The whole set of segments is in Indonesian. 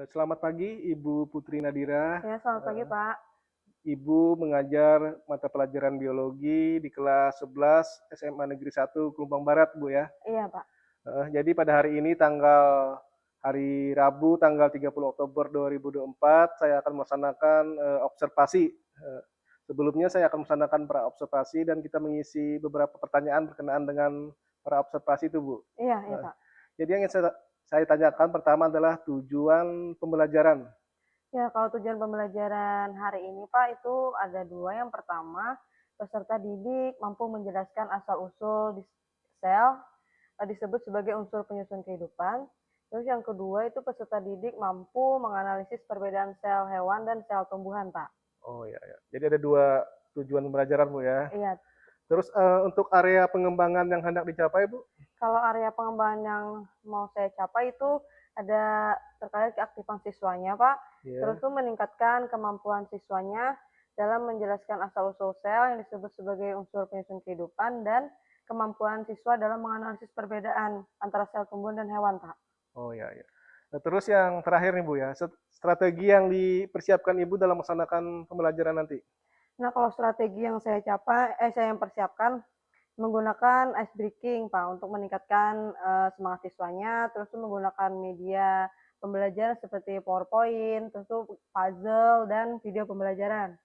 Selamat pagi, Ibu Putri Nadira. Ya, selamat pagi, Pak. Ibu mengajar mata pelajaran biologi di kelas 11 SMA Negeri 1 Klumpang Barat, Bu ya. Iya, Pak. Jadi pada hari ini tanggal hari Rabu tanggal 30 Oktober 2024 saya akan melaksanakan observasi. Sebelumnya saya akan melaksanakan pra observasi dan kita mengisi beberapa pertanyaan berkenaan dengan pra observasi itu, Bu. Iya, Eh, Pak. Jadi yang ingin saya tanyakan pertama adalah tujuan pembelajaran. Ya, kalau tujuan pembelajaran hari ini, Pak, itu ada dua. Yang pertama, peserta didik mampu menjelaskan asal-usul di sel disebut sebagai unsur penyusun kehidupan. Terus yang kedua itu peserta didik mampu menganalisis perbedaan sel hewan dan sel tumbuhan, Pak. Oh ya, ya. Jadi ada dua tujuan pembelajaran, Bu ya. Iya. Terus untuk area pengembangan yang hendak dicapai, Bu? Kalau area pengembangan yang mau saya capai itu ada terkait keaktifan siswanya, Pak. Ya. Terus tuh meningkatkan kemampuan siswanya dalam menjelaskan asal-usul sel yang disebut sebagai unsur penyusun kehidupan dan kemampuan siswa dalam menganalisis perbedaan antara sel tumbuhan dan hewan, Pak. Oh ya, ya. Nah, terus yang terakhir nih Bu ya, strategi yang dipersiapkan Ibu dalam melaksanakan pembelajaran nanti. Nah, kalau strategi yang saya yang persiapkan menggunakan ice breaking, Pak, untuk meningkatkan semangat siswanya, terus tuh menggunakan media pembelajaran seperti PowerPoint, terus tuh puzzle dan video pembelajaran.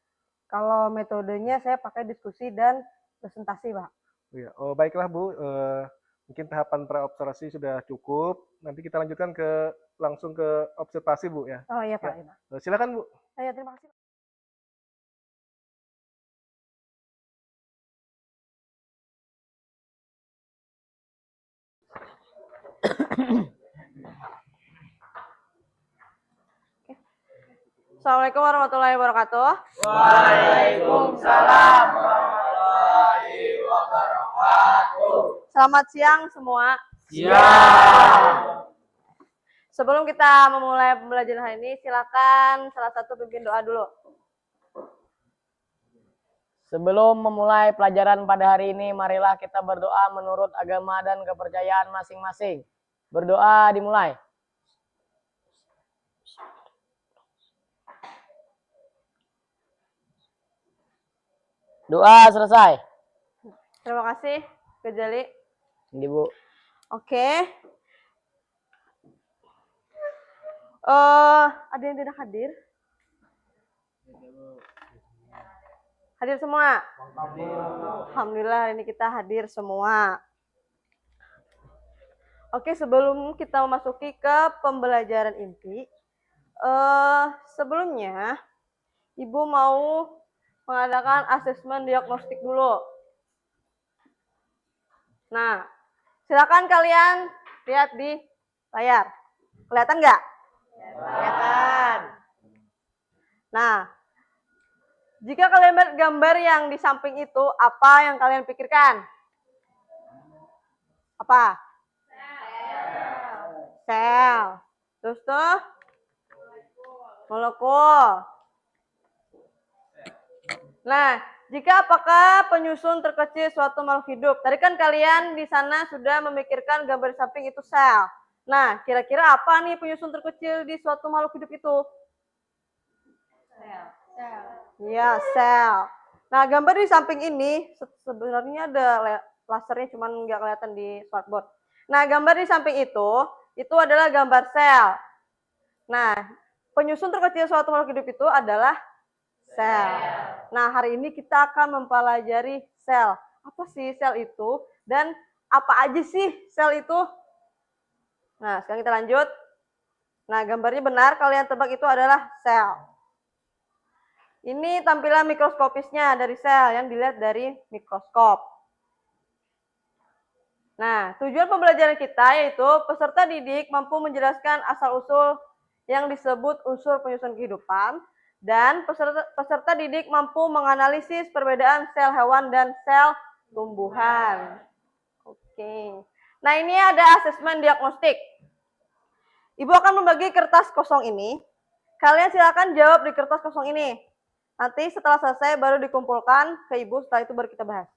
Kalau metodenya saya pakai diskusi dan presentasi, Pak. Ya. Oh baiklah Bu, mungkin tahapan pra-observasi sudah cukup. Nanti kita lanjutkan langsung ke observasi Bu ya. Oh iya, Pak. Ya. Iya, Pak. Silakan Bu. Ya, terima kasih. Assalamualaikum warahmatullahi wabarakatuh. Waalaikumsalam warahmatullahi wabarakatuh. Selamat siang semua. Siang. Sebelum kita memulai pembelajaran hari ini, silakan salah satu pimpin doa dulu. Sebelum memulai pelajaran pada hari ini, marilah kita berdoa menurut agama dan kepercayaan masing-masing. Berdoa dimulai. Doa selesai. Terima kasih, Kejali. Ini Bu. Oke. Ada yang tidak hadir? Hadir semua? Alhamdulillah hari ini kita hadir semua. Oke, sebelum kita memasuki ke pembelajaran inti, sebelumnya Ibu mau mengadakan asesmen diagnostik dulu. Nah, silakan kalian lihat di layar. Kelihatan nggak? Kelihatan. Nah, jika kalian melihat gambar yang di samping itu, apa yang kalian pikirkan? Apa? Sel. Terus tuh? Molekul. Nah, jika apakah penyusun terkecil suatu makhluk hidup? Tadi kan kalian di sana sudah memikirkan gambar di samping itu sel. Nah, kira-kira apa nih penyusun terkecil di suatu makhluk hidup itu? Sel. Iya, sel. Nah, gambar di samping ini sebenarnya ada lasernya, cuman nggak kelihatan di smartboard. Nah, gambar di samping itu adalah gambar sel. Nah, penyusun terkecil suatu makhluk hidup itu adalah sel. Nah, hari ini kita akan mempelajari sel. Apa sih sel itu? Dan apa aja sih sel itu? Nah, sekarang kita lanjut. Nah, gambarnya benar, kalian tebak itu adalah sel. Ini tampilan mikroskopisnya dari sel yang dilihat dari mikroskop. Nah, tujuan pembelajaran kita yaitu peserta didik mampu menjelaskan asal-usul yang disebut unsur penyusun kehidupan, dan peserta didik mampu menganalisis perbedaan sel hewan dan sel tumbuhan. Oke. Nah, ini ada asesmen diagnostik. Ibu akan membagi kertas kosong ini. Kalian silakan jawab di kertas kosong ini. Nanti setelah selesai baru dikumpulkan ke Ibu, setelah itu baru kita bahas.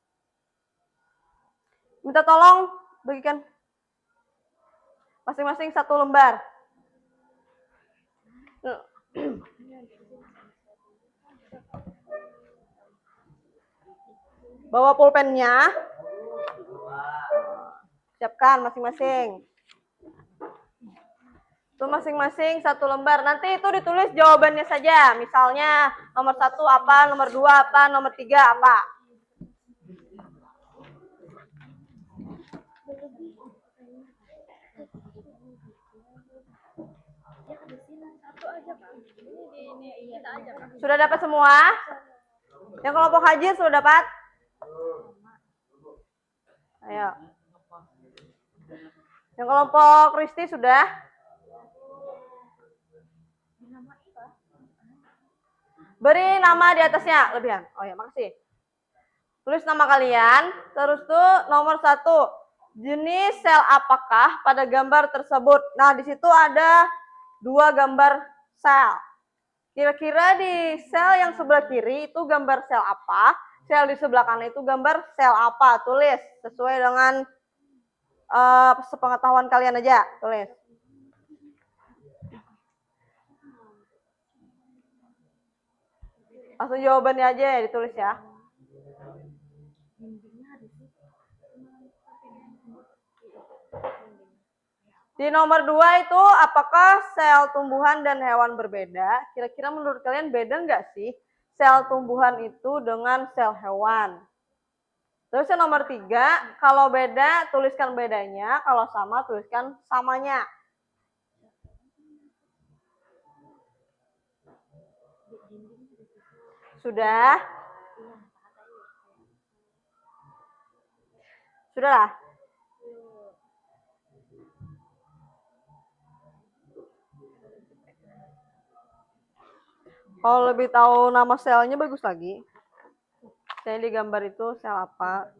Minta tolong bagikan masing-masing satu lembar. Bawa pulpennya. Siapkan masing-masing. Itu masing-masing satu lembar. Nanti itu ditulis jawabannya saja. Misalnya nomor 1 apa, nomor 2 apa, nomor 3 apa. Sudah dapat semua? Yang kelompok Haji sudah dapat? Ayo. Yang kelompok Kristi sudah? Beri nama di atasnya, lebihan. Oh ya, makasih. Tulis nama kalian, terus tuh nomor 1. Jenis sel apakah pada gambar tersebut? Nah, di situ ada 2 gambar sel. Kira-kira di sel yang sebelah kiri itu gambar sel apa? Sel di sebelah kanan itu gambar sel apa? Tulis sesuai dengan sepengetahuan kalian aja. Tulis. Langsung jawabannya aja ya, ditulis ya. Di nomor 2 itu apakah sel tumbuhan dan hewan berbeda? Kira-kira menurut kalian beda nggak sih sel tumbuhan itu dengan sel hewan? Terus yang nomor 3, kalau beda tuliskan bedanya, kalau sama tuliskan samanya. Sudah? Sudahlah. Kalau lebih tahu nama selnya bagus lagi. Saya di gambar itu sel apa?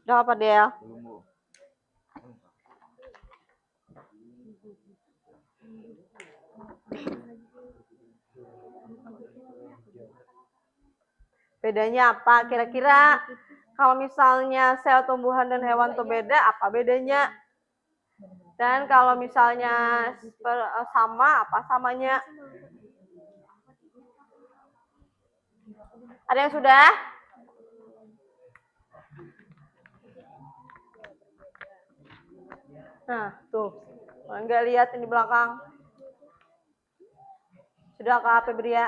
Udah apa, Del? Bedanya apa? Kira-kira kalau misalnya sel tumbuhan dan hewan itu beda, apa bedanya? Dan kalau misalnya sama, apa samanya? Ada yang sudah? Nah, tuh. Kalau nggak lihat di belakang. Sudah ke HP Bria?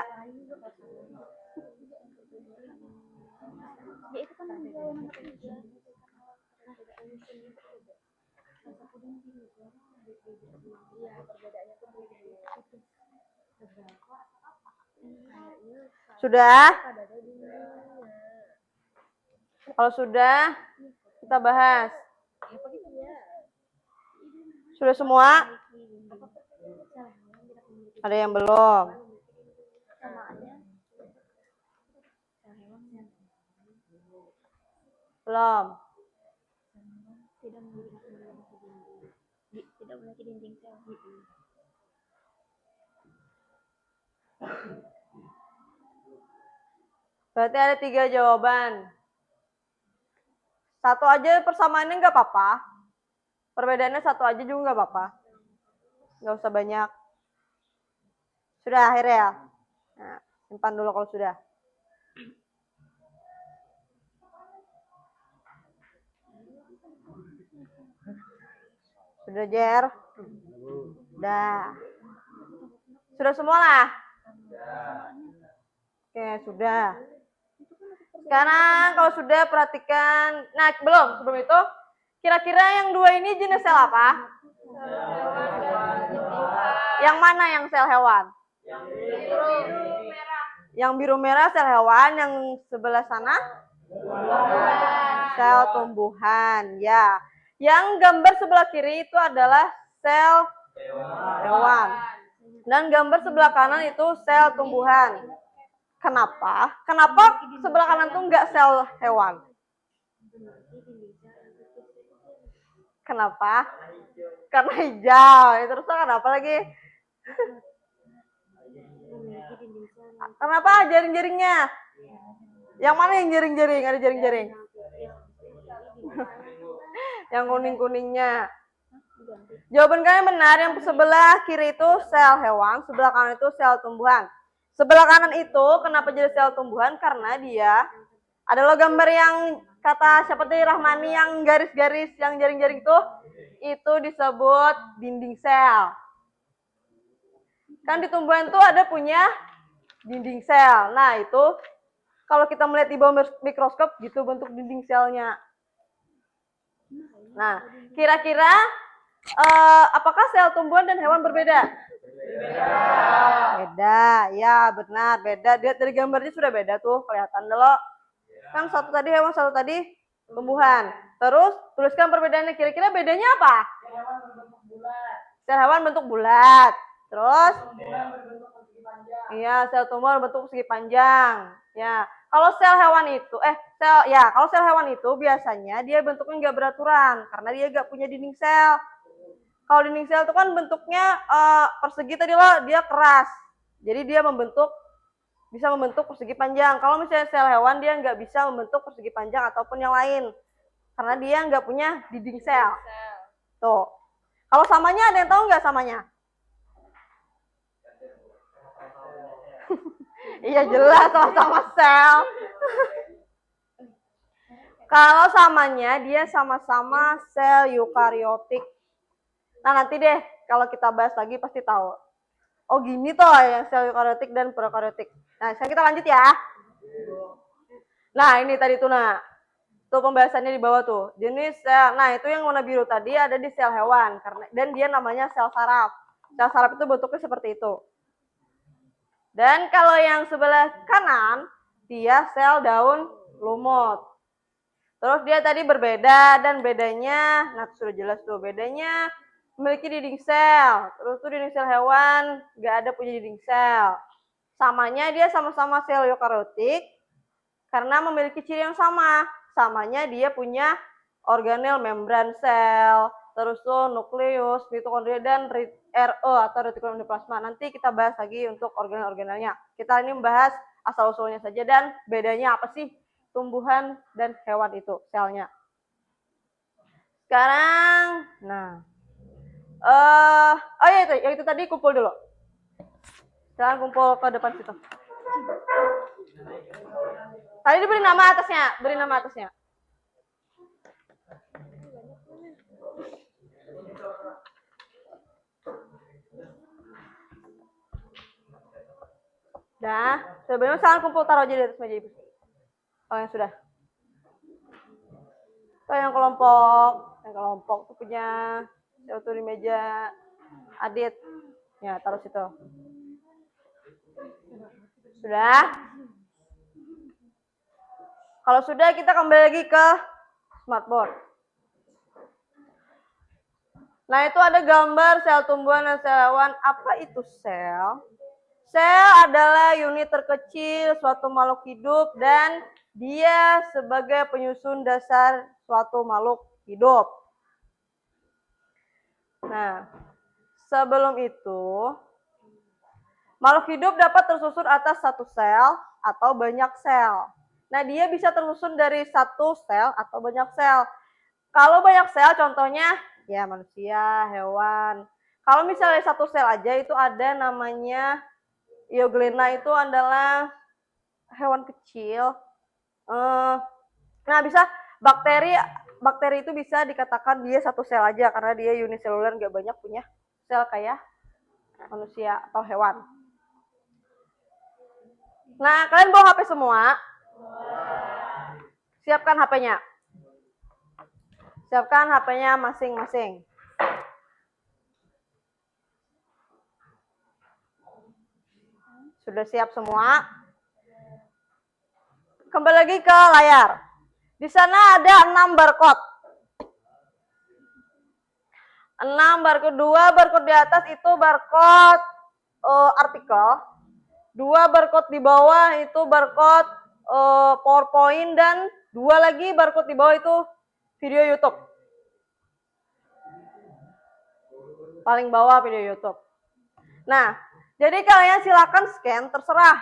Sudah? Kalau sudah, kita bahas. Sudah semua? Ada yang belum? Belum. Berarti ada 3 jawaban. Satu aja persamaannya nggak apa-apa. Perbedaannya satu aja juga nggak apa-apa. Nggak usah banyak. Sudah akhirnya ya? Nah, simpan dulu kalau sudah. Sudah, Jer? Sudah. Sudah semua lah? Oke, sudah. Sekarang kalau sudah perhatikan. Nah, sebelum itu, kira-kira yang 2 ini jenis sel apa? Yang mana yang sel hewan? Yang biru merah sel hewan, yang sebelah sana? Sel tumbuhan, ya. Yang gambar sebelah kiri itu adalah sel hewan. Dan gambar sebelah kanan itu sel tumbuhan. Kenapa? Kenapa sebelah kanan tuh nggak sel hewan? Kenapa? Karena hijau. Ya, terus kenapa lagi? Kenapa jaring-jaringnya? Yang mana yang jaring-jaring? Ada jaring-jaring. Yang kuning-kuningnya. Jawaban kalian benar, yang sebelah kiri itu sel hewan, sebelah kanan itu sel tumbuhan. Sebelah kanan itu kenapa jadi sel tumbuhan? Karena dia adalah gambar yang kata siapa tadi Rahmani yang garis-garis, yang jaring-jaring itu disebut dinding sel. Kan di tumbuhan itu ada punya dinding sel. Nah, itu kalau kita melihat di bawah mikroskop gitu bentuk dinding selnya. Nah, kira-kira apakah sel tumbuhan dan hewan berbeda? Beda, ya benar, beda. Lihat dari gambarnya sudah beda tuh, kelihatan dulu. Kan satu tadi hewan, satu tadi tumbuhan. Terus tuliskan perbedaannya. Kira-kira bedanya apa? Sel hewan bentuk bulat. Terus? Iya, sel tumbuhan bentuk persegi panjang. Ya, kalau sel hewan itu, kalau sel hewan itu biasanya dia bentuknya nggak beraturan karena dia nggak punya dinding sel. Kalau dinding sel itu kan bentuknya persegi tadi loh, dia keras. Jadi dia bisa membentuk persegi panjang. Kalau misalnya sel hewan dia nggak bisa membentuk persegi panjang ataupun yang lain karena dia nggak punya dinding sel. Tuh. Kalau samanya ada yang tahu nggak samanya? Iya jelas sama-sama sel. Kalau samanya dia sama-sama sel eukariotik. Nah nanti deh kalau kita bahas lagi pasti tahu. Oh gini toh yang sel eukariotik dan prokariotik. Nah sekarang kita lanjut ya. Nah ini tadi tuh tuh pembahasannya di bawah tuh. Jenis sel. Nah itu yang warna biru tadi ada di sel hewan dan dia namanya sel saraf. Sel saraf itu bentuknya seperti itu. Dan kalau yang sebelah kanan, dia sel daun lumut. Terus dia tadi berbeda dan bedanya, nah sudah jelas tuh bedanya memiliki dinding sel. Terus tuh dinding sel hewan nggak ada punya dinding sel. Samanya dia sama-sama sel eukariotik karena memiliki ciri yang sama. Samanya dia punya organel membran sel, terus tuh nukleus, mitokondria dan RE atau retikulum endoplasma. Nanti kita bahas lagi untuk organel-organelnya. Kita ini membahas asal-usulnya saja dan bedanya apa sih tumbuhan dan hewan itu selnya. Sekarang, yang itu tadi kumpul dulu. Sekarang kumpul ke depan situ. Tadi diberi nama atasnya, Dah, sebenarnya sekarang kumpul taruh aja di atas meja ibu. Oh yang sudah. Tuh yang kelompok tuh punya tuh di meja Adit. Ya taruh situ. Sudah. Kalau sudah kita kembali lagi ke smartboard. Nah itu ada gambar sel tumbuhan dan sel hewan. Apa itu sel? Sel adalah unit terkecil suatu makhluk hidup dan dia sebagai penyusun dasar suatu makhluk hidup. Nah, sebelum itu, makhluk hidup dapat tersusun atas satu sel atau banyak sel. Nah, dia bisa tersusun dari satu sel atau banyak sel. Kalau banyak sel, contohnya ya manusia, hewan. Kalau misalnya satu sel aja itu ada namanya Euglena, itu adalah hewan kecil. Nah, bisa bakteri itu bisa dikatakan dia satu sel aja karena dia uniseluler, nggak banyak punya sel kayak manusia atau hewan. Nah, kalian bawa HP semua? Siapkan HP-nya. Siapkan HP-nya masing-masing. Sudah siap semua? Kembali lagi ke layar. Di sana ada 6 barcode. 6 barcode, 2 barcode di atas itu barcode artikel. 2 barcode di bawah itu barcode PowerPoint dan 2 lagi barcode di bawah itu video YouTube. Paling bawah video YouTube. Nah, jadi kalian silakan scan, terserah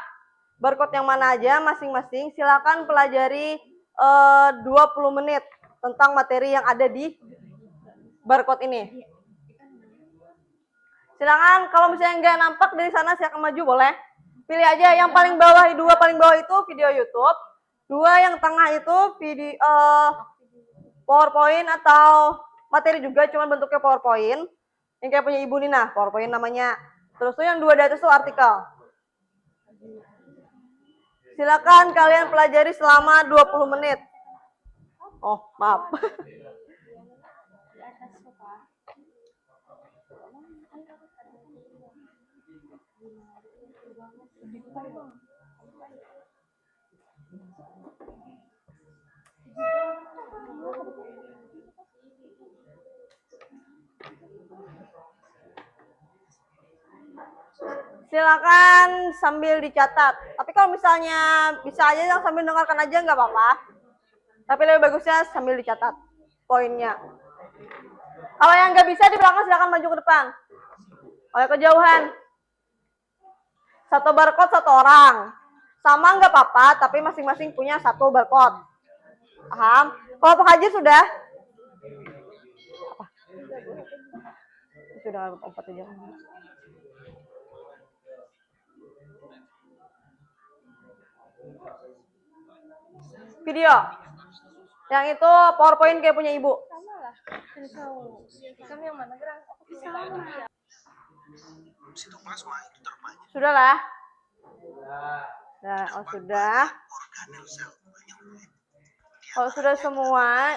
barcode yang mana aja masing-masing. Silakan pelajari 20 menit tentang materi yang ada di barcode ini. Silakan kalau misalnya nggak nampak dari sana silakan maju boleh. Pilih aja yang paling bawah, dua paling bawah itu video YouTube, dua yang tengah itu video PowerPoint atau materi juga cuman bentuknya PowerPoint. Yang kayak punya Ibu Nina, PowerPoint namanya. Terus tuh yang dua di atas tuh artikel. Silakan kalian pelajari selama 20 menit. Oh, maaf. Silakan sambil dicatat. Tapi kalau misalnya bisa aja yang sambil dengarkan aja nggak apa-apa. Tapi lebih bagusnya sambil dicatat poinnya. Kalau yang nggak bisa di belakang silakan maju ke depan. Kalau kejauhan. Satu barcode satu orang. Sama nggak apa-apa, tapi masing-masing punya satu barcode. Paham? Kalau Pak Haji sudah? Apa? Sudah 4 jam. Video. Yang itu PowerPoint kayak punya Ibu. Sudah lah. Nah, oh sudah. Kalau sudah semua,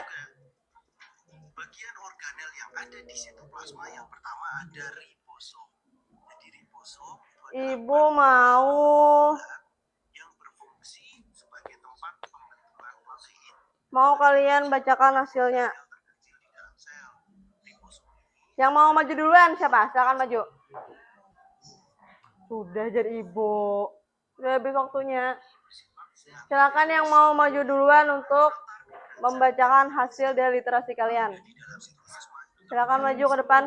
bagian organel yang ada di sitoplasma yang pertama ada ribosom. Jadi ribosom Ibu mau yang berfungsi sebagai tempat pembentukan protein kalian bacakan hasilnya. terkecil di dalam sel. Ribosom Yang mau maju duluan siapa? Silakan maju. Sudah jadi Ibu. Sudah habis waktunya. Silakan yang mau maju duluan untuk membacakan hasil dari literasi kalian. Silakan maju ke depan.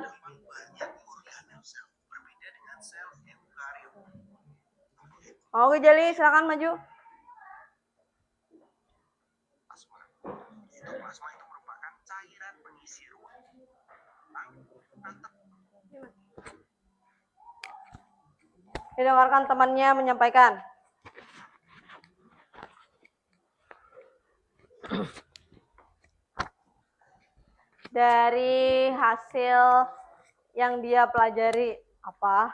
banyak organel sel berbeda dengan sel eukariot. Mau Gejali, silakan maju. Sitoplasma itu merupakan cairan pengisi ruang. Didengarkan temannya menyampaikan. Dari hasil yang dia pelajari apa?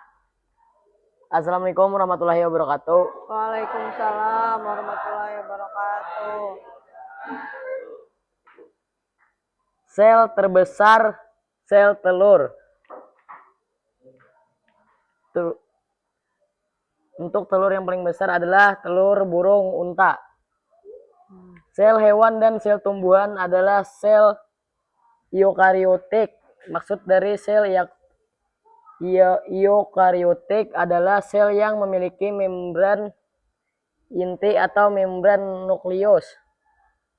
Assalamualaikum warahmatullahi wabarakatuh. Waalaikumsalam warahmatullahi wabarakatuh. Sel terbesar, sel telur. Untuk telur yang paling besar adalah telur burung unta. Sel hewan dan sel tumbuhan adalah sel eukariotik. Maksud dari sel eukariotik adalah sel yang memiliki membran inti atau membran nukleus.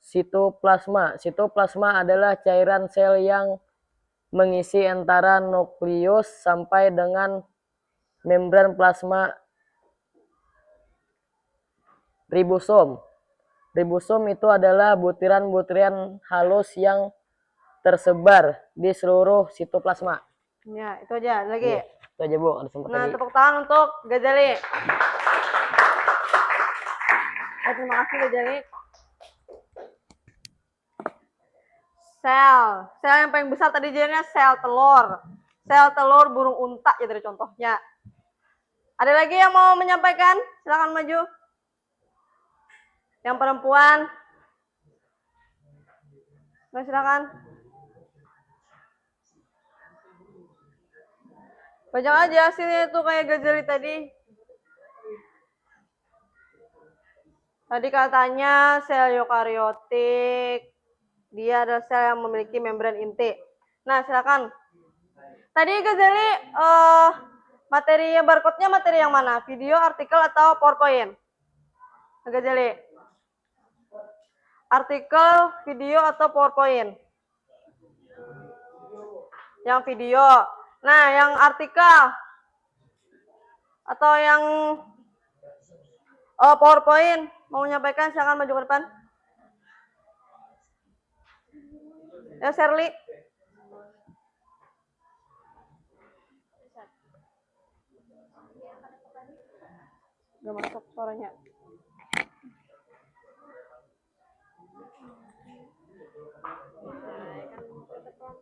Sitoplasma. Sitoplasma adalah cairan sel yang mengisi antara nukleus sampai dengan membran plasma. Ribosom. Ribosom itu adalah butiran-butiran halus yang tersebar di seluruh sitoplasma. Ya, itu aja. Lagi. Ya, itu aja Bu, ada sempat Nah, lagi. tepuk tangan untuk Gazali. Terima kasih Gazali. Sel yang paling besar tadi jadinya sel telur. Sel telur burung unta ya dari contohnya. Ada lagi yang mau menyampaikan? Silakan maju. Yang perempuan. Nah, silakan. Baca aja hasilnya itu kayak Gazali tadi. Tadi katanya sel eukariotik. Dia adalah sel yang memiliki membran inti. Nah, silakan. Tadi Gazali materi barcode-nya materi yang mana? Video, artikel, atau PowerPoint? Gazali. Artikel, video, atau PowerPoint? Yang video. Nah, yang artikel atau yang PowerPoint mau menyampaikan, silakan maju ke depan. Ya, Sherly. Gak masuk suaranya.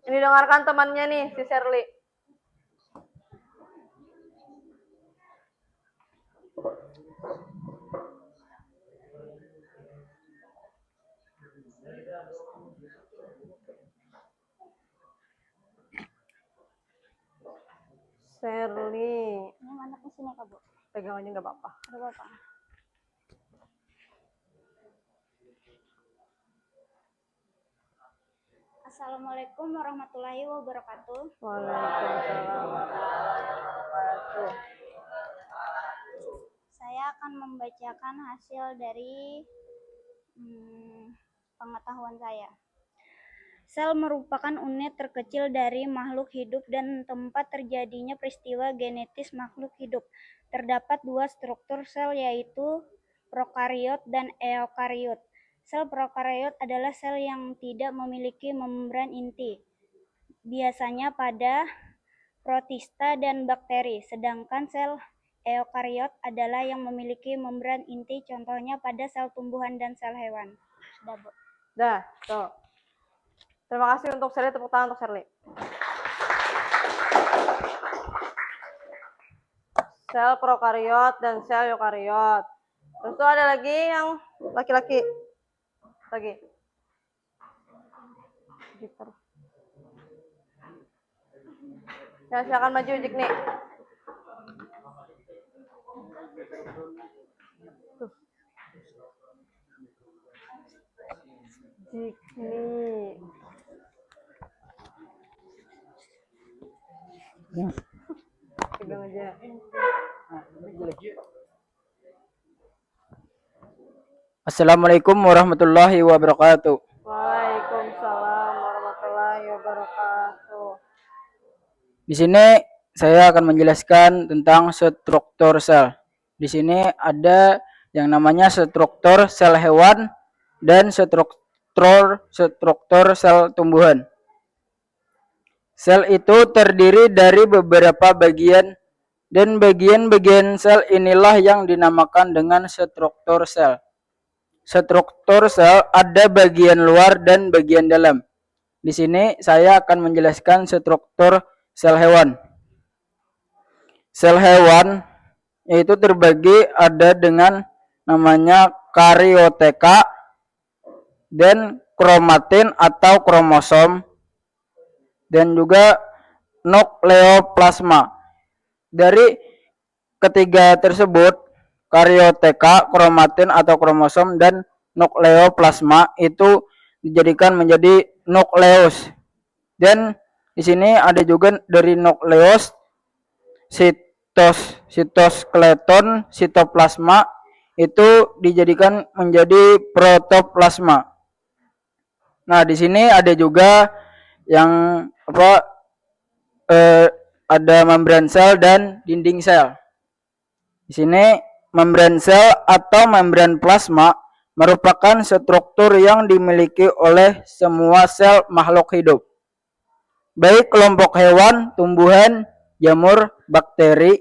Ini dengarkan temannya nih, si Shirley. Shirley. Ini mana ke sini Kak, Bu? Pegang aja nggak apa-apa. Ada apa? Assalamualaikum warahmatullahi wabarakatuh. Waalaikumsalam warahmatullahi wabarakatuh. Saya akan membacakan hasil dari pengetahuan saya. Sel merupakan unit terkecil dari makhluk hidup dan tempat terjadinya peristiwa genetis makhluk hidup. Terdapat dua struktur sel yaitu prokariot dan eukariot. Sel prokariot adalah sel yang tidak memiliki membran inti, biasanya pada protista dan bakteri, sedangkan sel eukariot adalah yang memiliki membran inti, contohnya pada sel tumbuhan dan sel hewan. Sudah, Bu. Dah, tuh. Terima kasih untuk Shirley, tepuk tangan untuk Shirley. Sel prokariot dan sel eukariot. Terus tuh ada lagi yang laki-laki. Lagi. Ya, silakan maju Jikni. Jikni. Pegang aja. Assalamualaikum warahmatullahi wabarakatuh. Waalaikumsalam warahmatullahi wabarakatuh. Di sini saya akan menjelaskan tentang struktur sel. Di sini ada yang namanya struktur sel hewan dan struktur sel tumbuhan. Sel itu terdiri dari beberapa bagian dan bagian-bagian sel inilah yang dinamakan dengan struktur sel. Struktur sel ada bagian luar dan bagian dalam. Di sini saya akan menjelaskan struktur sel hewan. Sel hewan yaitu terbagi ada dengan namanya karioteka dan kromatin atau kromosom dan juga nukleoplasma. Dari ketiga tersebut, karioteka, kromatin atau kromosom dan nukleoplasma itu dijadikan menjadi nukleus. Dan di sini ada juga dari nukleus sitoskeleton, sitoplasma itu dijadikan menjadi protoplasma. Nah, di sini ada juga yang ada membran sel dan dinding sel. Di sini membran sel atau membran plasma merupakan struktur yang dimiliki oleh semua sel makhluk hidup, baik kelompok hewan, tumbuhan, jamur, bakteri,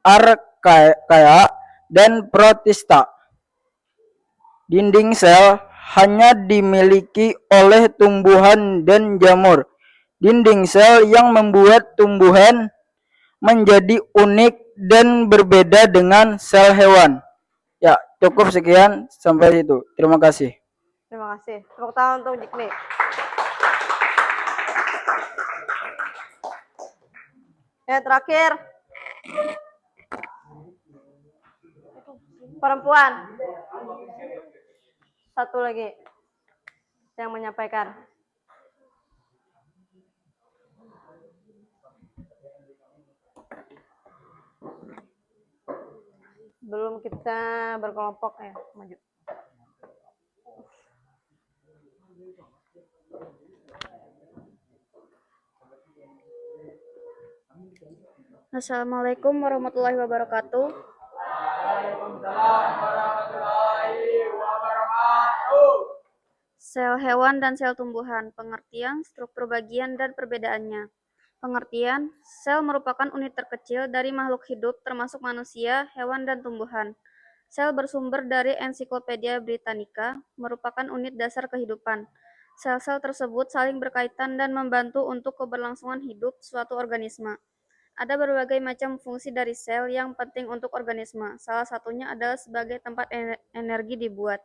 archaea, dan protista. Dinding sel hanya dimiliki oleh tumbuhan dan jamur. Dinding sel yang membuat tumbuhan menjadi unik dan berbeda dengan sel hewan. Ya, cukup sekian sampai situ. Terima kasih. Terima kasih. Tepuk tangan untuk Jikni. Ya, terakhir. Perempuan. Satu lagi yang menyampaikan. Belum kita berkelompok ya, maju. Assalamualaikum warahmatullahi wabarakatuh. Sel hewan dan sel tumbuhan. Pengertian, struktur bagian, dan perbedaannya. Pengertian, sel merupakan unit terkecil dari makhluk hidup termasuk manusia, hewan, dan tumbuhan. Sel bersumber dari Ensiklopedia Britannica, merupakan unit dasar kehidupan. Sel-sel tersebut saling berkaitan dan membantu untuk keberlangsungan hidup suatu organisme. Ada berbagai macam fungsi dari sel yang penting untuk organisme. Salah satunya adalah sebagai tempat energi dibuat.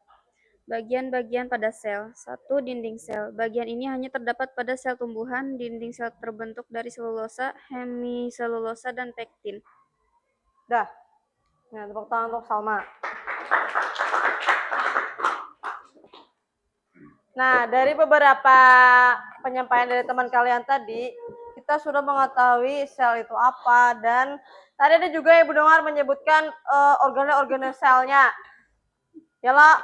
Bagian-bagian pada sel. 1. Dinding sel. Bagian ini hanya terdapat pada sel tumbuhan. Dinding sel terbentuk dari selulosa, hemiselulosa, dan pektin. Dah. Nah, tepuk tangan untuk Salma. Nah, dari beberapa penyampaian dari teman kalian tadi, kita sudah mengetahui sel itu apa, dan tadi ada juga Ibu Dengar menyebutkan organel-organel selnya. Ya lah.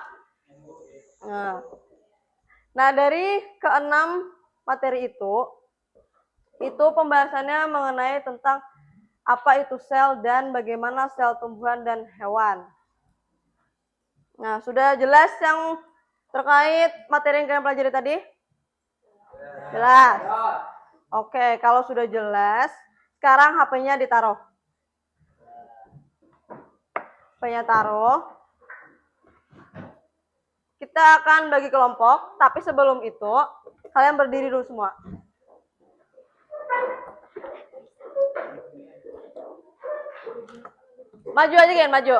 Nah, dari keenam materi itu pembahasannya mengenai tentang apa itu sel dan bagaimana sel tumbuhan dan hewan. Nah, sudah jelas yang terkait materi yang kalian pelajari tadi? Jelas? Oke, kalau sudah jelas, sekarang HP-nya ditaruh. HP-nya taruh. Kita akan bagi kelompok, tapi sebelum itu, kalian berdiri dulu semua. Maju aja kan, maju.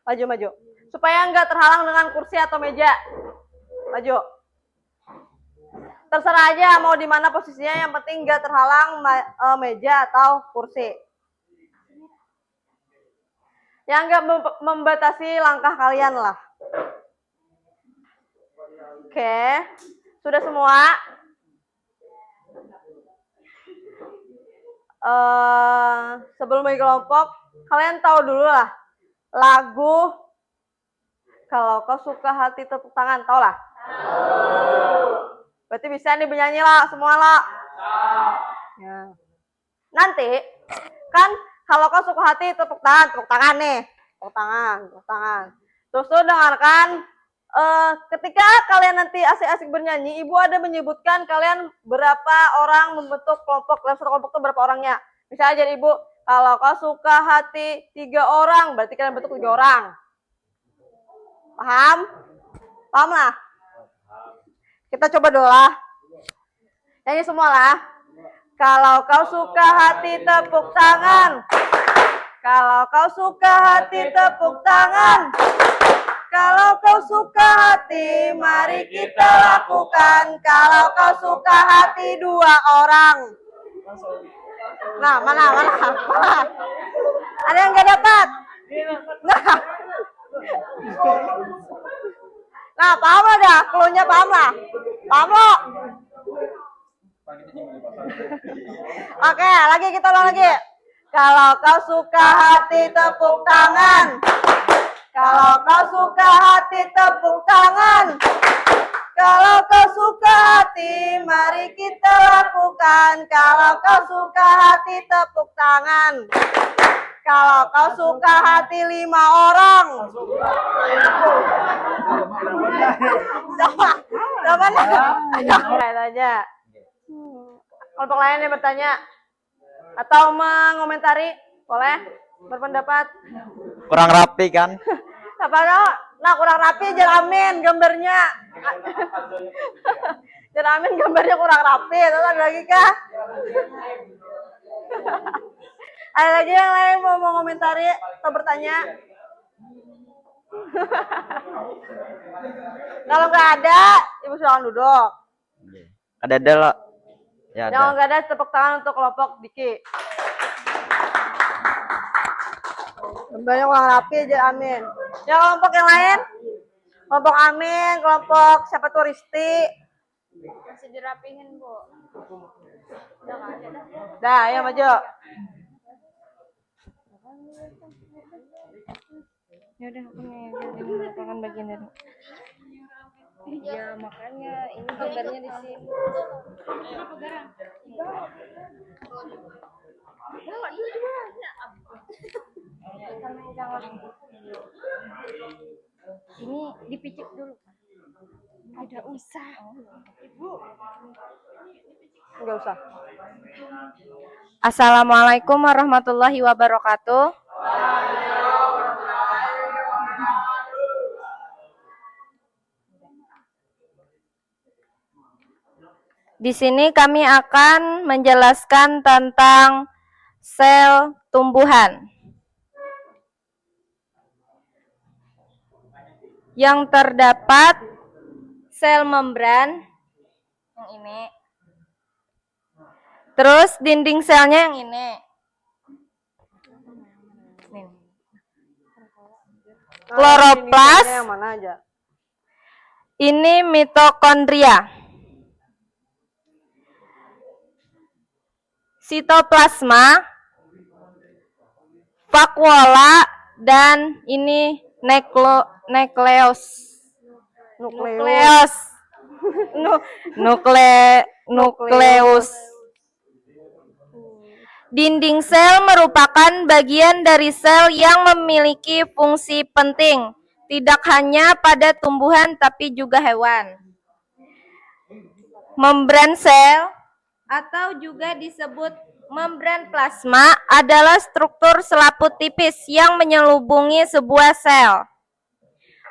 Maju. Supaya nggak terhalang dengan kursi atau meja. Maju. Terserah aja mau di mana posisinya, yang penting nggak terhalang meja atau kursi. Yang nggak membatasi langkah kalian lah. Oke, sudah semua? Sebelum bagi kelompok, kalian tahu dulu lah lagu Kalau Kau Suka Hati Tepuk Tangan, tau lah? Berarti bisa nih bernyanyi lah, semua lah. Ya. Nanti kan kalau kau suka hati tepuk tangan nih, tepuk tangan. Terus tuh dengarkan. Ketika kalian nanti asik-asik bernyanyi, Ibu ada menyebutkan kalian berapa orang membentuk kelompok. Dalam satu kelompok itu berapa orangnya. Misalnya jadi Ibu, kalau kau suka hati 3 orang, berarti kalian bentuk 3 orang. Paham? Paham lah? Kita coba dulu lah. Nyanyi semua lah. Kalau kau suka hati tepuk tangan. Kalau kau suka hati tepuk tangan. Kalau kau suka hati, mari kita lakukan. Kalau kau suka hati 2 orang. Nah, mana? Ada yang nggak dapat? Nah, paham lah dah. Cluenya paham lah. Paham lo? Oke, lagi kita ulang lagi. Kalau kau suka hati tepuk tangan. Kalau kau suka hati tepuk tangan. Kalau kau suka hati, mari kita lakukan. Kalau kau suka hati tepuk tangan. Kalau kau suka hati 5 orang. Coba tanya. Kelompok lain yang bertanya atau mengomentari, boleh berpendapat. Kurang rapi kan? Apa no? Nah, kurang rapi jelamin gambarnya. Jelamin gambarnya kurang rapi. Terus ada lagi kah? Ada lagi yang lain mau mengomentari atau bertanya? Kalau nggak ada, Ibu silakan duduk. Ada lah. Ya Yang ada. nggak ada, tepuk tangan untuk kelompok Diki. Gambarnya kurang rapi aja, Amin. Ya, kelompok yang lain? Kelompok Amin, kelompok siapa tuh, Risti? Masih dirapihin, Bu. Udah nggak ada dah. Dah, ayo maju. Ya udah, aku nih merupakan bagian dari. Ya makanya ini gambarnya di sini. Ini dipicik dulu. Tidak usah. Enggak usah. Assalamualaikum warahmatullahi wabarakatuh. Di sini kami akan menjelaskan tentang sel tumbuhan. Yang terdapat sel membran yang ini. Terus dinding selnya yang ini. Nih. Kloroplas. Yang mana aja? Ini mitokondria. Sitoplasma, vakuola, dan ini nukleus. Nukleus. Dinding sel merupakan bagian dari sel yang memiliki fungsi penting, tidak hanya pada tumbuhan tapi juga hewan. Membran sel atau juga disebut membran plasma adalah struktur selaput tipis yang menyelubungi sebuah sel.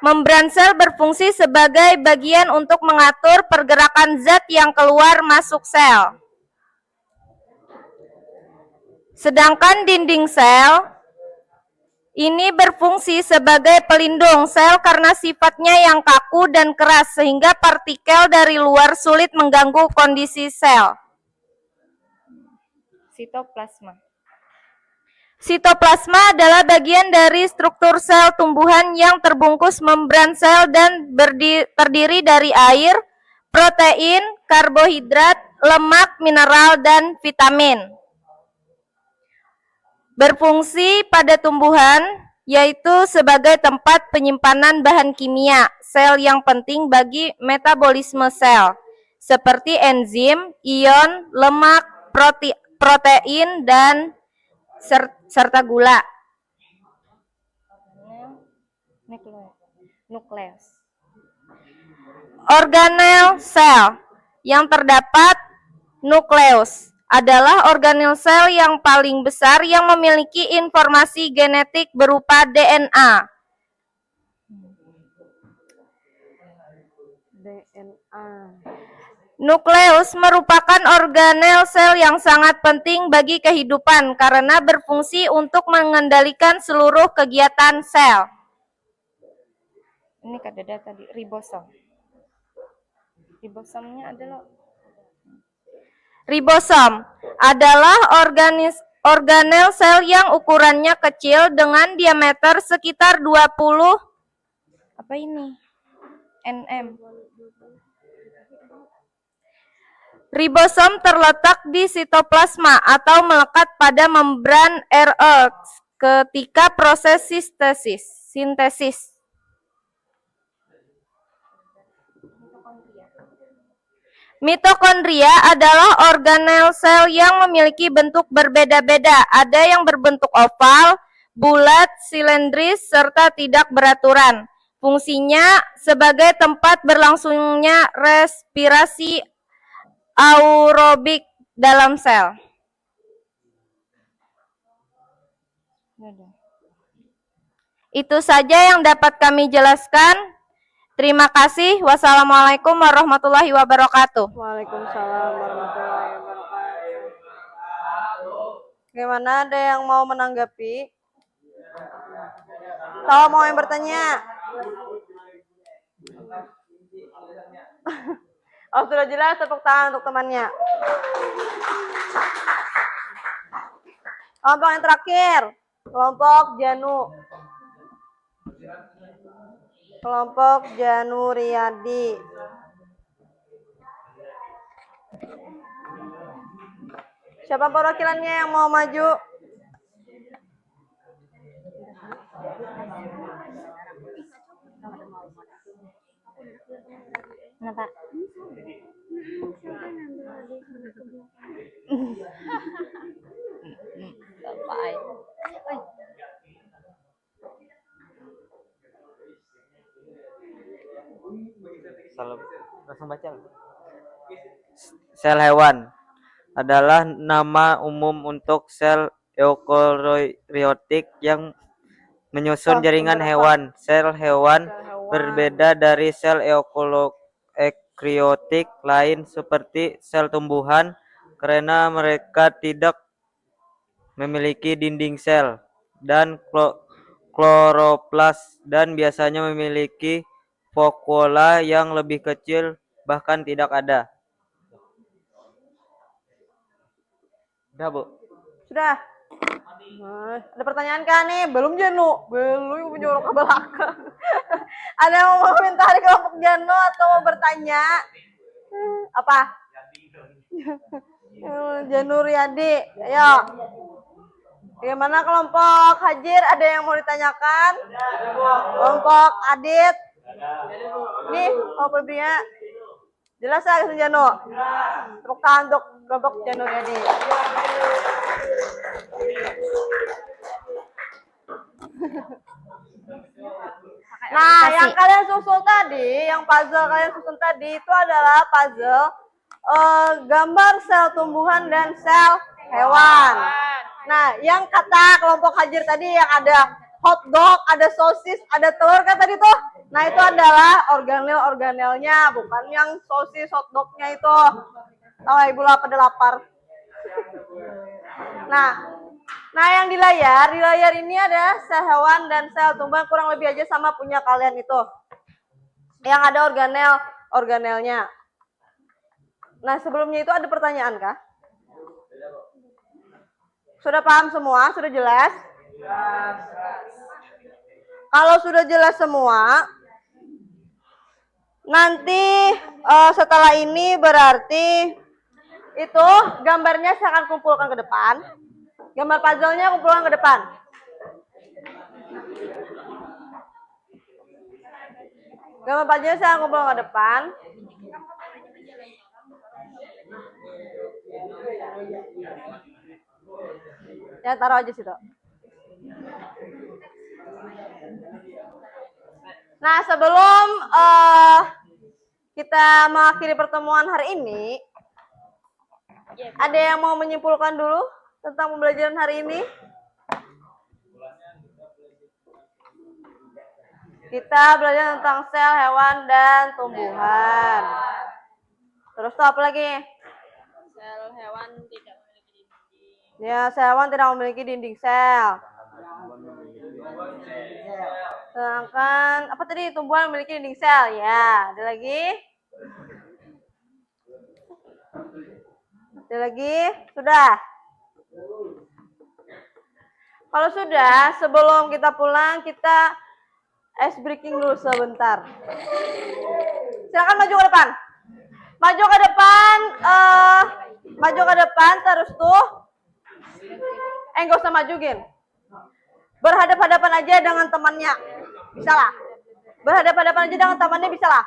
Membran sel berfungsi sebagai bagian untuk mengatur pergerakan zat yang keluar masuk sel. Sedangkan dinding sel ini berfungsi sebagai pelindung sel karena sifatnya yang kaku dan keras sehingga partikel dari luar sulit mengganggu kondisi sel. Sitoplasma. Sitoplasma adalah bagian dari struktur sel tumbuhan yang terbungkus membran sel dan terdiri dari air, protein, karbohidrat, lemak, mineral, dan vitamin. Berfungsi pada tumbuhan yaitu sebagai tempat penyimpanan bahan kimia sel yang penting bagi metabolisme sel seperti enzim, ion, lemak, protein, dan serta gula. Nukleus. Organel sel yang terdapat nukleus adalah organel sel yang paling besar yang memiliki informasi genetik berupa DNA. Nukleus merupakan organel sel yang sangat penting bagi kehidupan karena berfungsi untuk mengendalikan seluruh kegiatan sel. Ini kadada tadi ribosom. Ribosomnya adalah ribosom adalah organel sel yang ukurannya kecil dengan diameter sekitar 20 nm. Ribosom terletak di sitoplasma atau melekat pada membran RE ketika proses sintesis. Mitokondria adalah organel sel yang memiliki bentuk berbeda-beda. Ada yang berbentuk oval, bulat, silindris, serta tidak beraturan. Fungsinya sebagai tempat berlangsungnya respirasi aerobik dalam sel. Itu saja yang dapat kami jelaskan. Terima kasih. Wassalamualaikum warahmatullahi wabarakatuh. Waalaikumsalam warahmatullahi wabarakatuh. Gimana, ada yang mau menanggapi? Atau mau yang bertanya? Oh, sudah jelas, tepuk tangan untuk temannya. Kelompok yang terakhir, kelompok Janu. Kelompok Janu Riyadi. Siapa perwakilannya yang mau maju? Kenapa? Langsung baca. Sel hewan adalah nama umum untuk sel eukariotik yang menyusun jaringan hewan. Sel hewan berbeda dari sel eukariotik lain seperti sel tumbuhan karena mereka tidak memiliki dinding sel dan kloroplas dan biasanya memiliki vakuola yang lebih kecil bahkan tidak ada. Udah, Bu. Sudah. Nah, ada pertanyaan kan nih? Belum Janu? Belum menyorok ke belakang. Ada yang mau komentari kelompok Janu atau mau bertanya? Apa? Janu Riyadi. Ayo. Bagaimana kelompok Hajir? Ada yang mau ditanyakan? Kelompok Adit? Nih, kelompok Febria. Jelas ya, Janu? Tepuk tangan untuk kelompok Janu Riyadi. Nah, yang kalian susun tadi, yang puzzle kalian susun tadi itu adalah puzzle gambar sel tumbuhan dan sel hewan. Nah, yang kata kelompok Hajir tadi yang ada hotdog, ada sosis, ada telur kan tadi tuh. Nah, itu adalah organel-organelnya, bukan yang sosis hotdognya itu. Oh, ibu lapar. Nah, yang di layar ini ada sel hewan dan sel tumbuhan kurang lebih aja sama punya kalian itu. Yang ada organelnya. Nah, sebelumnya itu ada pertanyaan kah? Sudah paham semua? Sudah jelas? Kalau sudah jelas semua, nanti setelah ini berarti itu gambarnya saya akan kumpulkan ke depan. Gambar puzzle-nya kumpulkan ke depan. Gambar puzzle-nya saya akan kumpulkan ke depan. Ya, taruh aja situ. Nah, sebelum kita mengakhiri pertemuan hari ini, ada yang mau menyimpulkan dulu tentang pembelajaran hari ini? Kita belajar tentang sel hewan dan tumbuhan. Terus tuh apa lagi? Sel hewan tidak memiliki dinding. Ya, sel hewan tidak memiliki dinding sel. Sedangkan apa tadi? Tumbuhan memiliki dinding sel. Ya, ada lagi? Ada lagi? Sudah. Kalau sudah, sebelum kita pulang, kita ice breaking dulu sebentar. Silakan maju ke depan. Maju ke depan, terus tuh. Nggak usah maju, Gin. Berhadap-hadapan aja dengan temannya. Bisa lah. Berhadap-hadapan aja dengan temannya, bisa lah.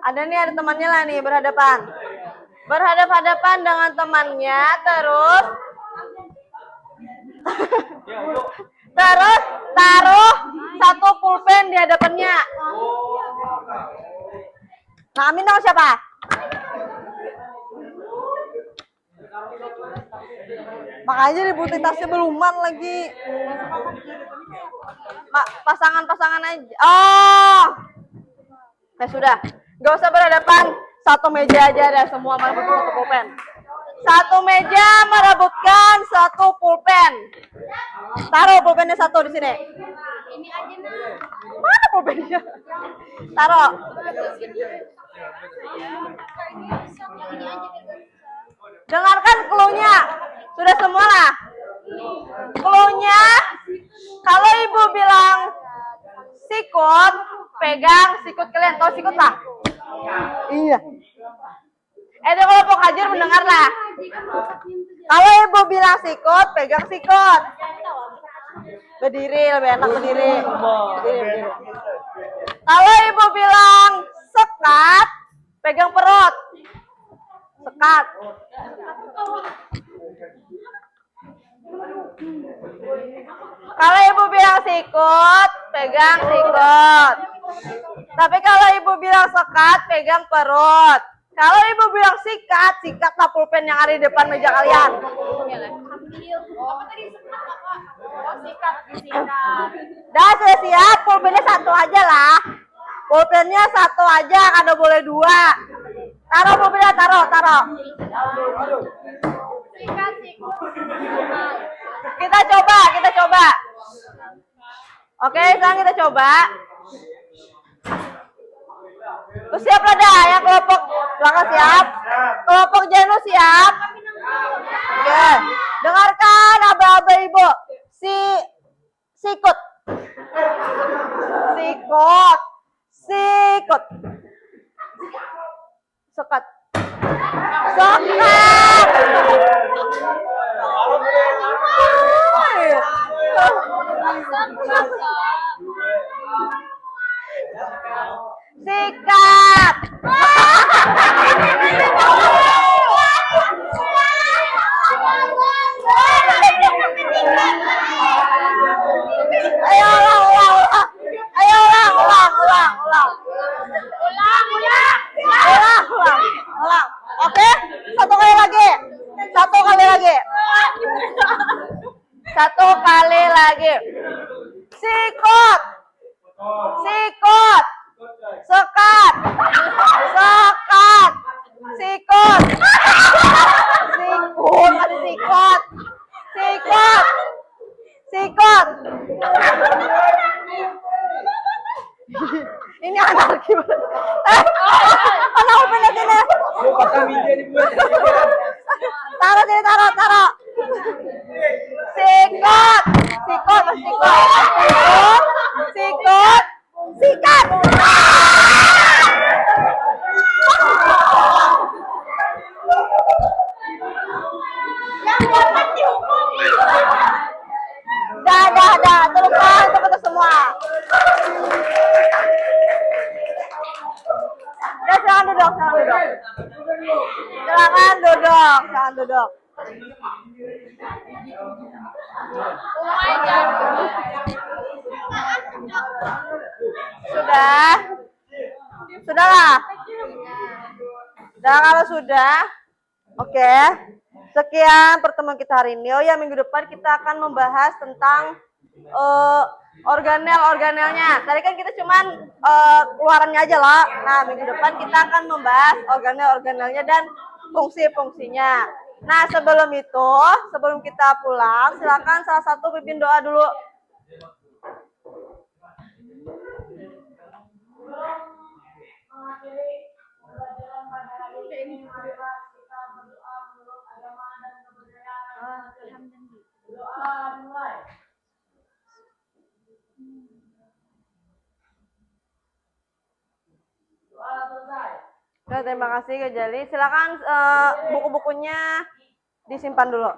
Ada temannya lah nih, berhadapan. Berhadap-hadapan dengan temannya, terus taruh satu pulpen di hadapannya. Nah, Amin tahu siapa? Makanya dibutuhin tasnya beluman lagi. Pasangan-pasangan aja. Oh. Sudah. Gak usah berhadapan. Satu meja aja ada semua merebutkan satu pulpen. Satu meja merebutkan satu pulpen. Taruh pulpennya satu di sini. Mana pulpennya? Taruh. Dengarkan clue-nya. Sudah semua lah. Clue-nya, kalau ibu bilang sikut, pegang sikut kalian. Tahu sikut lah? Iya. Itu kelompok Hajir mendengarlah. Kalau ibu bilang sikut, pegang sikut. Berdiri, lebih enak berdiri. Berdiri. Kalau ibu bilang sekat, pegang perut. Sekat. Kalau ibu bilang sikut, pegang sikut. Tapi kalau ibu bilang sekat, pegang perut. Kalau ibu bilang sikat, sikatlah pulpen yang ada di depan meja kalian. Dah sudah siap, pulpennya satu aja lah. Pulpennya satu aja, kada boleh dua. Taruh pulpennya, taruh. Kita coba. Oke, sekarang kita coba. Terus siap lah dah, yang kelompok belakang siap. Kelompok Jenu siap. Oke, dengarkan aba-aba ibu. Sikut. Sekat. Sikat. Ayo ulang. Oke, satu kali lagi. Sikut. Sekat. Sikut. Sikut. Ini anarki. Anak bener ini. Taruh. Sikut. Sikat. Dah. Teruskan untuk semua. Dah, silakan duduk. Sudahlah. Kalau sudah, oke. Sekian pertemuan kita hari ini. Oh ya, minggu depan kita akan membahas tentang organelnya. Tadi kan kita cuman keluarannya aja lah. Nah, minggu depan kita akan membahas organelnya dan fungsi-fungsinya. Nah, sebelum kita pulang, silakan salah satu pimpin doa dulu. Oke, terima kasih Kak Jali. Silakan buku-bukunya disimpan dulu.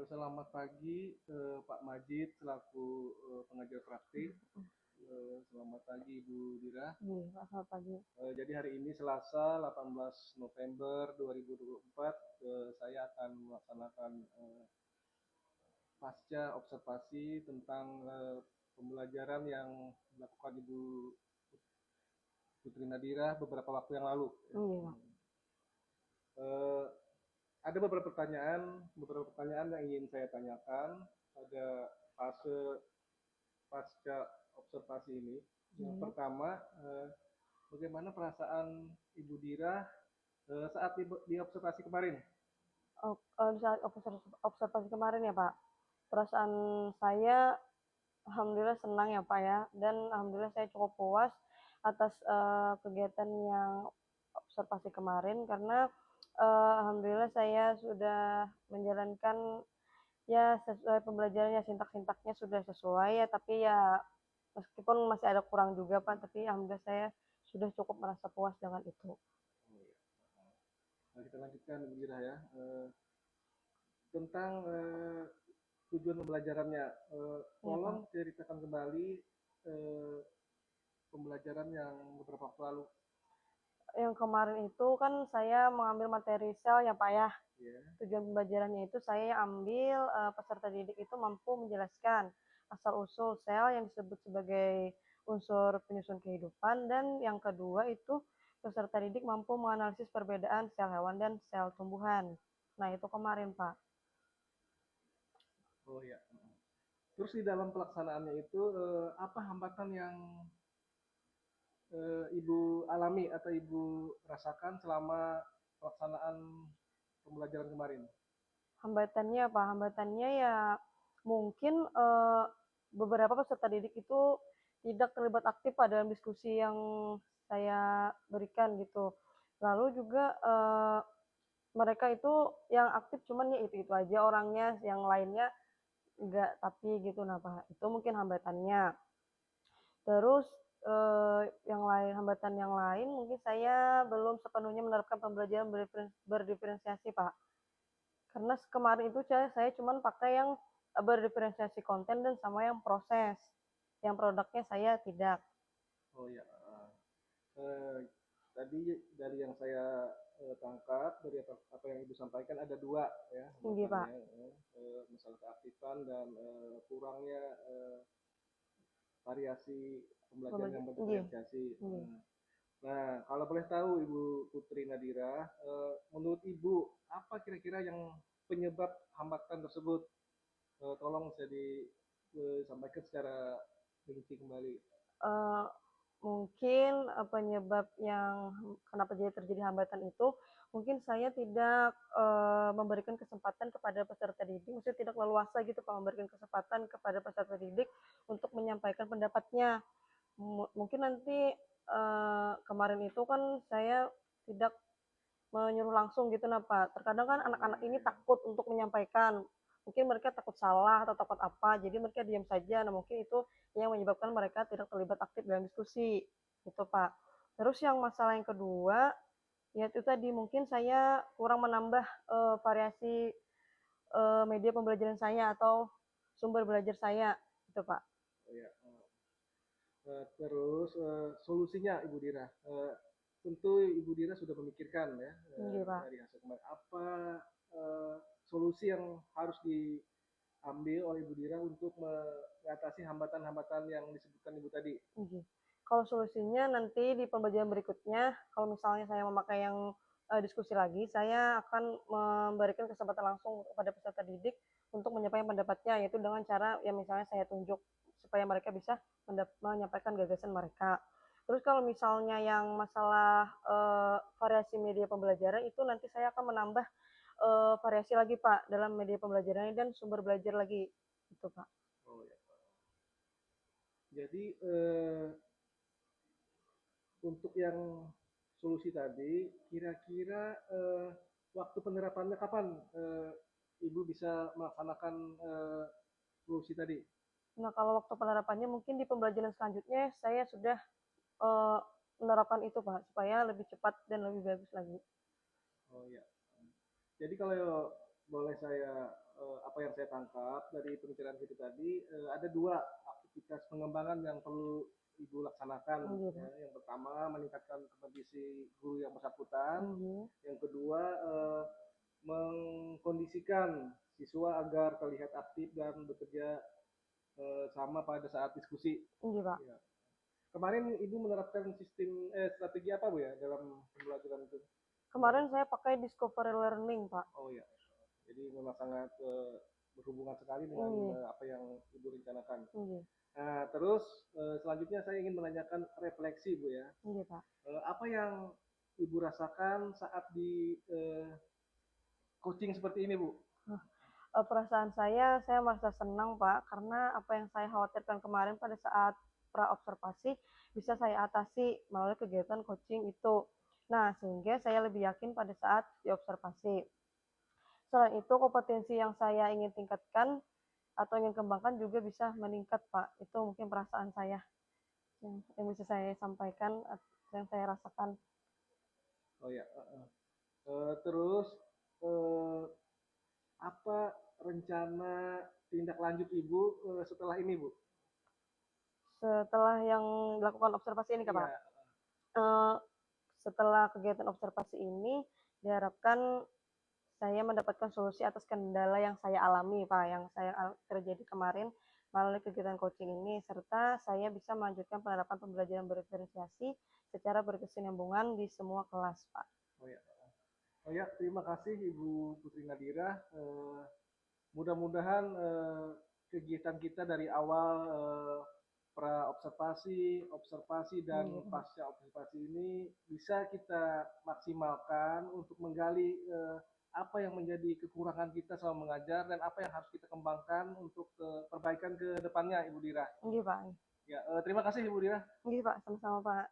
Selamat pagi Pak Majid selaku pengajar praktik. Selamat pagi Ibu Dira. Selamat pagi. Jadi hari ini Selasa 18 November 2024 saya akan melaksanakan pasca observasi tentang pembelajaran yang dilakukan Ibu Putri Nadira beberapa waktu yang lalu. Ada beberapa pertanyaan yang ingin saya tanyakan pada fase pasca observasi ini. Yang pertama, bagaimana perasaan Ibu Dira saat di observasi kemarin? Saat observasi kemarin ya Pak, perasaan saya alhamdulillah senang ya Pak ya, dan alhamdulillah saya cukup puas atas kegiatan yang observasi kemarin karena alhamdulillah saya sudah menjalankan ya sesuai pembelajarannya, sintak-sintaknya sudah sesuai ya, tapi ya meskipun masih ada kurang juga Pak, tapi alhamdulillah saya sudah cukup merasa puas dengan itu. Nah, kita lanjutkan Ibu Dira ya. tentang tujuan pembelajarannya. Tolong ceritakan kembali pembelajaran yang beberapa waktu lalu. Yang kemarin itu kan saya mengambil materi sel ya Pak ya. Ya. Tujuan pembelajarannya itu saya ambil peserta didik itu mampu menjelaskan asal-usul sel yang disebut sebagai unsur penyusun kehidupan, dan yang kedua itu peserta didik mampu menganalisis perbedaan sel hewan dan sel tumbuhan. Nah, itu kemarin, Pak. Oh ya. Terus di dalam pelaksanaannya itu apa hambatan yang Ibu alami atau Ibu rasakan selama pelaksanaan pembelajaran kemarin? Hambatannya apa? Hambatannya ya mungkin beberapa peserta didik itu tidak terlibat aktif pada dalam diskusi yang saya berikan gitu. Lalu juga mereka itu yang aktif cuman ya itu aja orangnya, yang lainnya enggak tapi gitu. Nah, Pak, itu mungkin hambatannya. Terus yang lain, hambatan yang lain mungkin saya belum sepenuhnya menerapkan pembelajaran berdiferensiasi, Pak. Karena kemarin itu saya cuman pakai yang berdiferensiasi konten dan sama yang proses. Yang produknya saya tidak. Oh ya. Tadi dari yang saya tangkap dari apa yang Ibu sampaikan ada dua ya, Tinggi, Pak. masalah keaktifan dan kurangnya variasi pembelajaran yang berdiferensiasi. Nah, kalau boleh tahu Ibu Putri Nadira, menurut Ibu apa kira-kira yang penyebab hambatan tersebut? Tolong bisa disampaikan secara rinci kembali. Mungkin penyebab yang kenapa terjadi hambatan itu, mungkin saya tidak memberikan kesempatan kepada peserta didik, maksudnya tidak leluasa gitu Pak, memberikan kesempatan kepada peserta didik untuk menyampaikan pendapatnya. Mungkin nanti kemarin itu kan saya tidak menyuruh langsung gitu nah Pak. Terkadang kan anak-anak ini takut untuk menyampaikan. Mungkin mereka takut salah atau takut apa, jadi mereka diam saja. Nah, mungkin itu yang menyebabkan mereka tidak terlibat aktif dalam diskusi. Gitu, Pak. Terus yang masalah yang kedua, ya itu tadi mungkin saya kurang menambah variasi media pembelajaran saya atau sumber belajar saya, gitu, Pak. Oh, ya. Terus solusinya Ibu Dira, tentu Ibu Dira sudah memikirkan ya dari hasil kemarin apa solusi yang harus diambil oleh Ibu Dira untuk mengatasi hambatan-hambatan yang disebutkan Ibu tadi. Kalau solusinya nanti di pembelajaran berikutnya, kalau misalnya saya memakai yang diskusi lagi, saya akan memberikan kesempatan langsung kepada peserta didik untuk menyampaikan pendapatnya, yaitu dengan cara yang misalnya saya tunjuk supaya mereka bisa menyampaikan gagasan mereka. Terus kalau misalnya yang masalah variasi media pembelajaran itu nanti saya akan menambah variasi lagi Pak dalam media pembelajaran dan sumber belajar lagi itu Pak. Oh ya. Jadi untuk yang solusi tadi, kira-kira waktu penerapannya kapan Ibu bisa melaksanakan solusi tadi? Nah, kalau waktu penerapannya mungkin di pembelajaran selanjutnya saya sudah menerapkan itu Pak, supaya lebih cepat dan lebih bagus lagi. Oh ya. Jadi kalau boleh saya apa yang saya tangkap dari pembicaraan kita tadi, ada dua aktivitas pengembangan yang perlu Ibu laksanakan. Ya. Yang pertama meningkatkan kompetisi guru yang bersangkutan. Yang kedua mengkondisikan siswa agar terlihat aktif dan bekerja sama pada saat diskusi. Iya, Pak. Ya. Kemarin Ibu menerapkan sistem strategi apa Bu ya dalam pembelajaran itu? Kemarin saya pakai discovery learning, Pak. Oh ya, jadi memang sangat berhubungan sekali dengan apa yang Ibu rencanakan. Nah, terus selanjutnya saya ingin menanyakan refleksi Bu ya. Iya Pak. Apa yang Ibu rasakan saat di coaching seperti ini Bu? Perasaan saya merasa senang Pak, karena apa yang saya khawatirkan kemarin pada saat pra-observasi bisa saya atasi melalui kegiatan coaching itu. Nah, sehingga saya lebih yakin pada saat diobservasi. Selain itu, kompetensi yang saya ingin tingkatkan atau ingin kembangkan juga bisa meningkat, Pak. Itu mungkin perasaan saya yang bisa saya sampaikan, yang saya rasakan. Oh ya, terus apa rencana tindak lanjut Ibu setelah ini, Bu? Setelah yang dilakukan observasi ini, Kak, Pak. Iya. Eh, Setelah kegiatan observasi ini, diharapkan saya mendapatkan solusi atas kendala yang saya alami, Pak, yang terjadi kemarin melalui kegiatan coaching ini, serta saya bisa melanjutkan penerapan pembelajaran berdiferensiasi secara berkesinambungan di semua kelas, Pak. Oh ya. Oh ya, terima kasih Ibu Putri Nadira. Mudah-mudahan kegiatan kita dari awal pra observasi, observasi dan pasca observasi ini bisa kita maksimalkan untuk menggali apa yang menjadi kekurangan kita selama mengajar dan apa yang harus kita kembangkan untuk perbaikan ke depannya, Ibu Dira. Nggih, Pak. Ya, terima kasih Ibu Dira. Nggih, Pak, sama-sama, Pak.